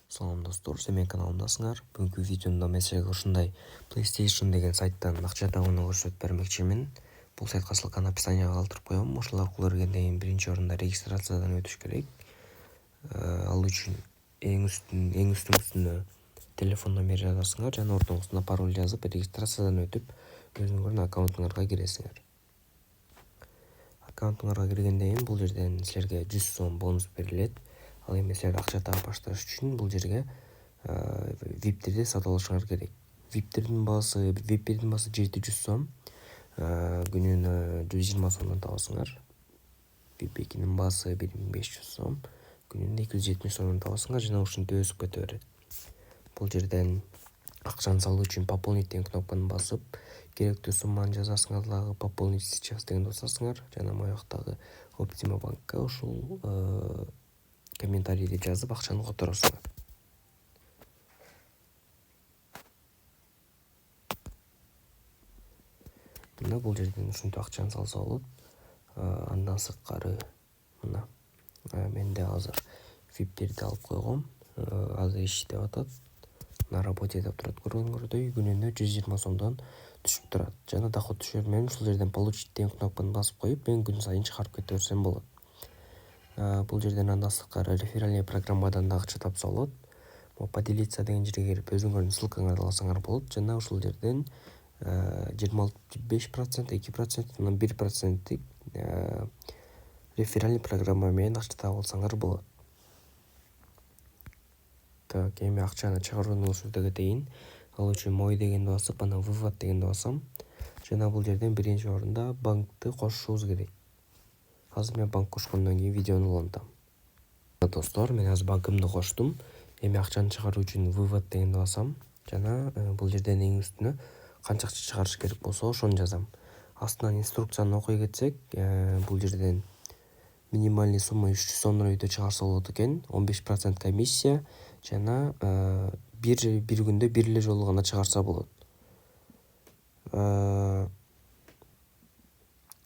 Салам достор, сен менин каналымдасыңар. Бүгүнкү видеомда мен силерге ушундай PlayStation деген сайттан акча табууну көрсөтүп бермекчимин. Бул сайтка ссылканы описанияга калтырып коем. Ошол аркылуу киргенден кийин биринчи орунда регистрациядан өтүш керек. Ал үчүн эң үстүнө телефон номер жазасыңар жана ортоңусуна пароль жазып, регистрациядан өтүп, өзүңөрдүн аккаунтуңарга киресиңер. Аккаунтуңарга киргенден кийин бул жерден силерге 100 сом бонус берилет. Ал эми силер акча таап башташ үчүн бул жерге VIP-терди сатып алышыңар керек. VIP-бирдин баасы 700 сом, күнүнө 120 сомдон табасыңар. VIP 2-нин баасы 1500 сом, күнүнө 270 сомдон табасыңар жана ушинтип өсүп кете берет. Бул жерден акчаны салуу үчүн пополнить деген кнопканы басып, керектүү сумманы жазасыңар, дагы пополнить сейчас дегенди басасыңар жана мояктагы Optima банкка ушул комментарийди жазып акчаны которосуңар. Мына бул жерден ушинтип акчаны салса болот. Андан сырткары мына менде азыр VIP-терди алып койгом. Азыр иштеп атат. На работе деп турат, көргөнгөрдөй, күнүнө 120 сомдон түшүп турат. Жана доход түшөр менен ушул жерден получить деген кнопканы басып коюп, мен күн сайын чыгарып кете берсем болот. Бул жерден андан сырткары реферальный программадан да акча тапса болот. Поделиться деген жерге кирип өзүңөрдүн ссылкаңарды алсаңар болот жана ушул жерден 25%, 2%, анан 1% реферальный программа менен акча таап алсаңар болот. Так, эми акчаны чыгарууну көрсөтө кетейин. Ал үчүн мой дегенди басып, анан вывод дегенди басам. Жана бул жерден биринчи орунда банкты кошушубуз керек. Азыр мен банк кошкондон кийин видеону улантам. Достор, мен азыр банкымды коштум. Эми акчаны чыгаруу үчүн вывод дегенди басам жана бул жерден эң үстүнө канча акча чыгарыш керек болсо ошону жазам. Астынан инструкцияны окуй кетсек, бул жерден минимальный сумма 300 сомдон өйдө чыгарса болот экен, 15% комиссия жана бир күндө бир эле жолу гана чыгарса болот.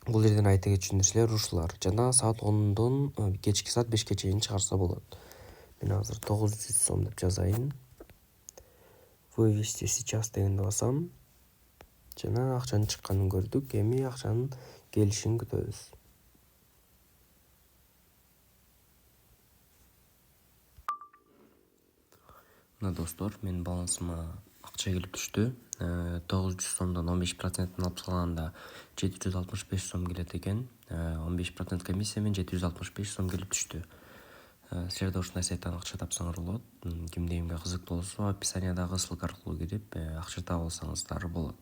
Бул жерден айта кетчүндүр ушулар жана саат 10дон кечки саат 5ке чейин чыгарса болот. Мен азыр 900 сом деп жазайын. Вывести сейчас дегенди басам жана акчанын чыкканын көрдүк. Эми акчанын келишин күтөбүз. Мына достор, менин балансыма акча келип түштү. 900 сомдон 15%-ын алып салганда 765 сом келет экен. 15% комиссия менен 765 сом келип түштү. Силер да ушундай сайттан акча тапсаңар болот. Кимде кимге кызыктуу болсо, описаниядагы ссылка аркылуу кирип акча таап алсаңыздар болот.